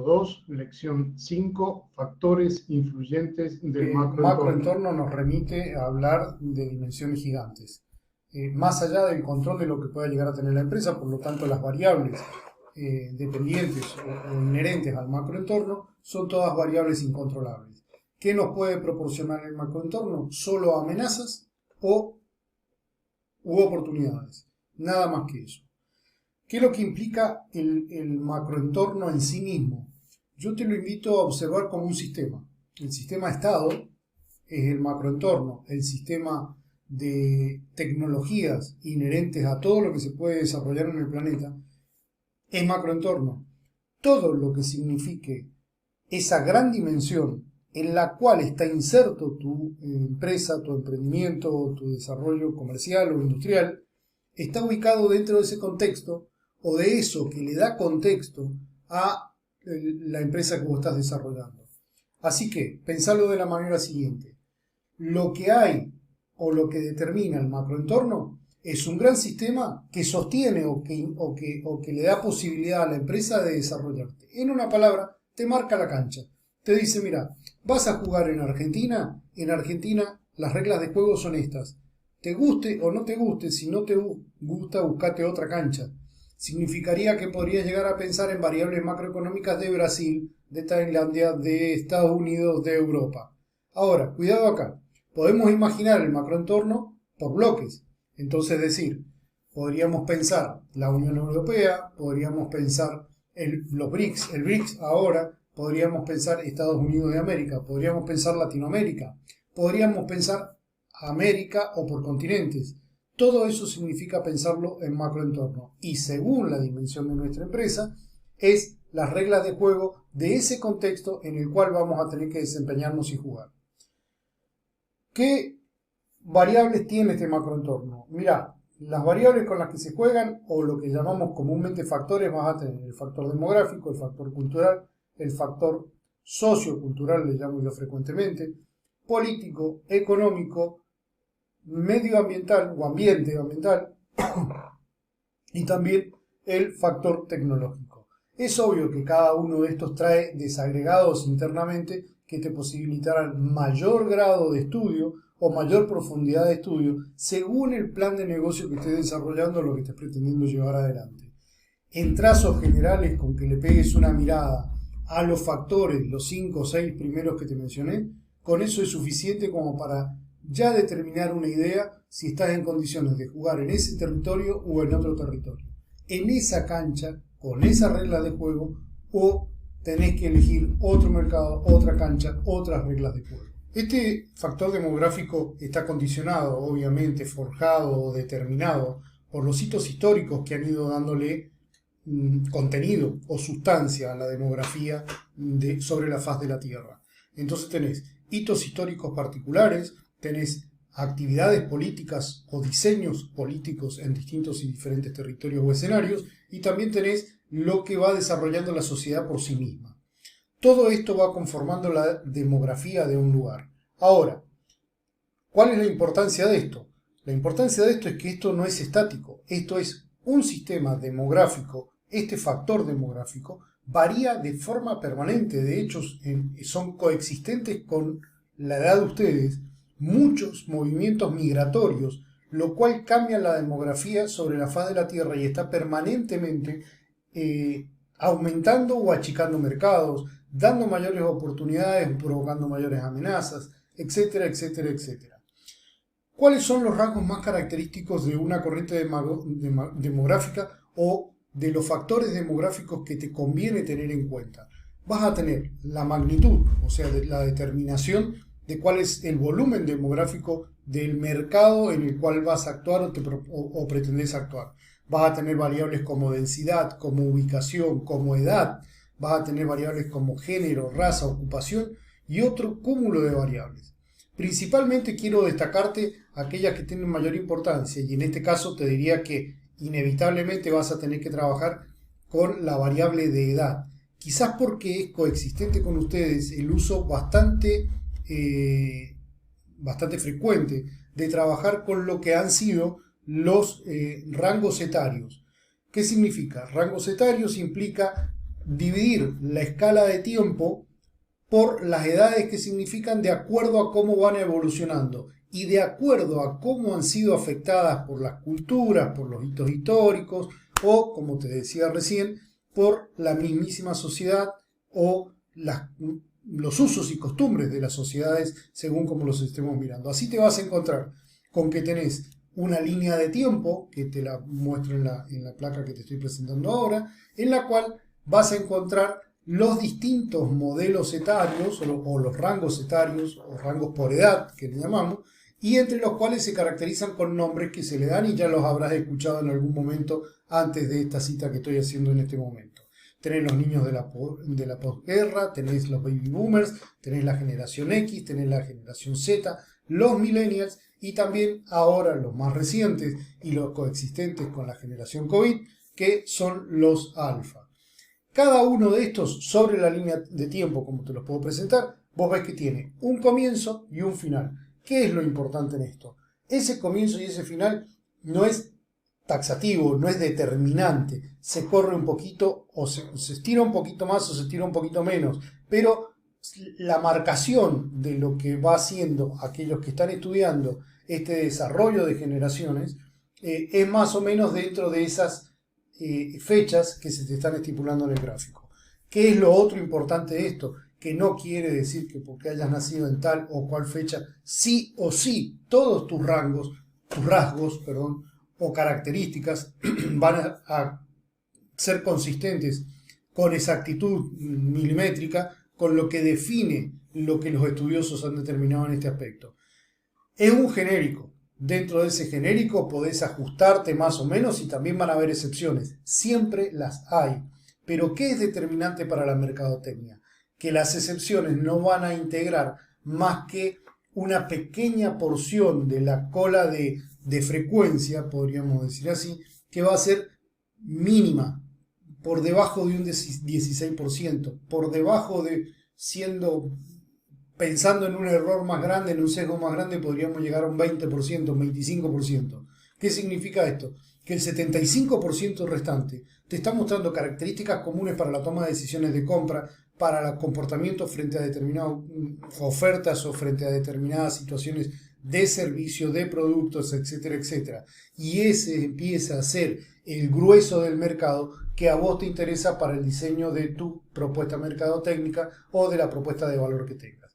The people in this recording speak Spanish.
2, lección 5, factores influyentes del El macroentorno. macroentorno nos remite a hablar de dimensiones gigantes. Más allá del control de lo que pueda llegar a tener la empresa, por lo tanto las variables dependientes o inherentes al macroentorno son todas variables incontrolables. ¿Qué nos puede proporcionar el macroentorno? Solo amenazas u oportunidades. Nada más que eso. ¿Qué es lo que implica el macroentorno en sí mismo? Yo te lo invito a observar como un sistema. El sistema Estado es el macroentorno, el sistema de tecnologías inherentes a todo lo que se puede desarrollar en el planeta es macroentorno. Todo lo que signifique esa gran dimensión en la cual está inserto tu empresa, tu emprendimiento, tu desarrollo comercial o industrial, está ubicado dentro de ese contexto o de eso que le da contexto a la empresa que vos estás desarrollando. Así que, pensalo de la manera siguiente. Lo que hay o lo que determina el macroentorno es un gran sistema que sostiene o que le da posibilidad a la empresa de desarrollarte. En una palabra, te marca la cancha. Te dice, mira, vas a jugar en Argentina las reglas de juego son estas. Te guste o no te guste, si no te gusta, buscate otra cancha. Significaría que podrías llegar a pensar en variables macroeconómicas de Brasil, de Tailandia, de Estados Unidos, de Europa. Ahora, cuidado acá. Podemos imaginar el macroentorno por bloques. Entonces decir, podríamos pensar la Unión Europea, podríamos pensar los BRICS, el BRICS ahora, podríamos pensar Estados Unidos de América, podríamos pensar Latinoamérica, podríamos pensar América o por continentes. Todo eso significa pensarlo en macroentorno y según la dimensión de nuestra empresa es las reglas de juego de ese contexto en el cual vamos a tener que desempeñarnos y jugar. ¿Qué variables tiene este macroentorno? Mirá, las variables con las que se juegan o lo que llamamos comúnmente factores vas a tener el factor demográfico, el factor cultural, el factor sociocultural, le llamo yo frecuentemente, político, económico, medioambiental o ambiental y también el factor tecnológico. Es obvio que cada uno de estos trae desagregados internamente que te posibilitarán mayor grado de estudio o mayor profundidad de estudio según el plan de negocio que estés desarrollando o lo que estés pretendiendo llevar adelante. En trazos generales, con que le pegues una mirada a los factores, los 5 o 6 primeros que te mencioné, con eso es suficiente como para ya determinar una idea si estás en condiciones de jugar en ese territorio o en otro territorio. En esa cancha, con esa regla de juego, o tenés que elegir otro mercado, otra cancha, otras reglas de juego. Este factor demográfico está condicionado, obviamente, forjado o determinado por los hitos históricos que han ido dándole contenido o sustancia a la demografía sobre la faz de la Tierra. Entonces tenés hitos históricos particulares, tenés actividades políticas o diseños políticos en distintos y diferentes territorios o escenarios, y también tenés lo que va desarrollando la sociedad por sí misma. Todo esto va conformando la demografía de un lugar. Ahora, ¿cuál es la importancia de esto? La importancia de esto es que esto no es estático, esto es un sistema demográfico, este factor demográfico varía de forma permanente, de hecho son coexistentes con la edad de ustedes muchos movimientos migratorios, lo cual cambia la demografía sobre la faz de la Tierra y está permanentemente aumentando o achicando mercados, dando mayores oportunidades, provocando mayores amenazas, etcétera, etcétera, etcétera. ¿Cuáles son los rasgos más característicos de una corriente demográfica o de los factores demográficos que te conviene tener en cuenta? Vas a tener la magnitud, o sea, la determinación de cuál es el volumen demográfico del mercado en el cual vas a actuar o pretendés actuar. Vas a tener variables como densidad, como ubicación, como edad. Vas a tener variables como género, raza, ocupación y otro cúmulo de variables. Principalmente quiero destacarte aquellas que tienen mayor importancia y en este caso te diría que inevitablemente vas a tener que trabajar con la variable de edad. Quizás porque es coexistente con ustedes el uso bastante frecuente de trabajar con lo que han sido los rangos etarios. ¿Qué significa? Rangos etarios implica dividir la escala de tiempo por las edades que significan de acuerdo a cómo van evolucionando y de acuerdo a cómo han sido afectadas por las culturas, por los hitos históricos o, como te decía recién, por la mismísima sociedad o los usos y costumbres de las sociedades según como los estemos mirando. Así te vas a encontrar con que tenés una línea de tiempo, que te la muestro en la placa que te estoy presentando ahora, en la cual vas a encontrar los distintos modelos etarios o los rangos etarios o rangos por edad que le llamamos, y entre los cuales se caracterizan con nombres que se le dan y ya los habrás escuchado en algún momento antes de esta cita que estoy haciendo en este momento. Tenés los niños de la posguerra, tenés los baby boomers, tenés la generación X, tenés la generación Z, los millennials y también ahora los más recientes y los coexistentes con la generación COVID, que son los alfa. Cada uno de estos sobre la línea de tiempo, como te los puedo presentar, vos ves que tiene un comienzo y un final. ¿Qué es lo importante en esto? Ese comienzo y ese final no es taxativo, no es determinante. Se corre un poquito o se estira un poquito más o se estira un poquito menos. Pero la marcación de lo que va haciendo aquellos que están estudiando este desarrollo de generaciones es más o menos dentro de esas fechas que se te están estipulando en el gráfico. ¿Qué es lo otro importante de esto? Que no quiere decir que porque hayas nacido en tal o cual fecha, sí o sí, todos tus rasgos, o características van a ser consistentes con exactitud milimétrica con lo que define lo que los estudiosos han determinado en este aspecto. Es un genérico. Dentro de ese genérico podés ajustarte más o menos y también van a haber excepciones. Siempre las hay. Pero ¿qué es determinante para la mercadotecnia? Que las excepciones no van a integrar más que una pequeña porción de la cola de frecuencia, podríamos decir así, que va a ser mínima, por debajo de un 16%, por debajo de pensando en un error más grande, en un sesgo más grande, podríamos llegar a un 20%, un 25%. ¿Qué significa esto? Que el 75% restante te está mostrando características comunes para la toma de decisiones de compra, para el comportamiento frente a determinadas ofertas o frente a determinadas situaciones de servicio, de productos, etcétera, etcétera. Y ese empieza a ser el grueso del mercado que a vos te interesa para el diseño de tu propuesta mercadotécnica o de la propuesta de valor que tengas.